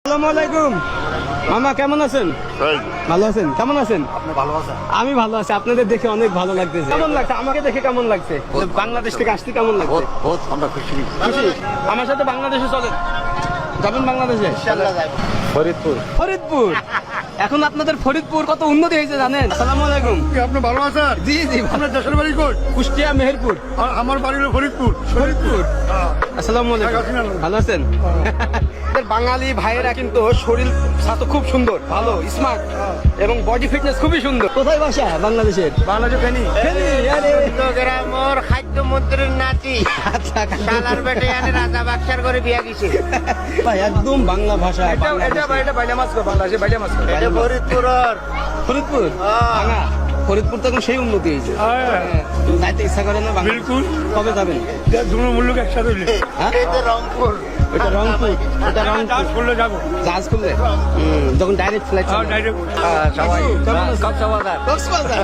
আসসালামু আলাইকুম মামা, কেমন আছেন? ভালো আছেন? কেমন আছেন? আপনি ভালো আছেন? আমি ভালো আছি। আপনাদের দেখে অনেক ভালো লাগতেছে। কেমন লাগছে? আমাকে দেখে কেমন লাগছে? বাংলাদেশ থেকে আসতে কেমন লাগছে? বহুত আমরা খুশি। খুশি? আমার সাথে বাংলাদেশে চলেন, যাবেন বাংলাদেশে? ফরিদপুর। ফরিদপুর? এখন আপনাদের ফরিদপুর কত উন্নতি হয়েছে জানেন? আসসালামু আলাইকুম। আপনি ভালো আছেন? জি জি। আপনার দেশের বাড়ি কোন? কুষ্টিয়া মেহেরপুর। আর আমার বাড়ি হলো ফরিদপুর। ফরিদপুর। আসসালামু আলাইকুম। ভালো আছেন? বাঙালি ভাইয়েরা কিন্তু শরীর স্বাস্থ্য খুব সুন্দর, ভালো, স্মার্ট এবং বডি ফিটনেস খুবই সুন্দর। কোথায় বাসা বাংলাদেশের? বাংলাদেশ ফেনী। গ্রামের খাদ্য মন্ত্রীর নাতি আচ্ছা, শালার বেটে আনে রাজা বাক্সার করে বিয়া গেছে। ভাই একদম বাংলা ভাষা। এটা ফরিদপুরের। ফরিদপুর ভাঙা। ফরিদপুর তো এখন সেই উন্নতি হয়েছে। যাইতে ইচ্ছা করে না বাংলা? বিলকুল। কবে যাবেন? দুটো মূল্য একসাথে হইলে হ্যাঁ, এটা রংপুর। এটা রংপুর। এটা রংপুর করলে যাবো। জাহাজ খুললে যখন ডাইরেক্ট ফ্লাইট ডাইরেক্ট সবাই কক্সবাজার। কক্সবাজার।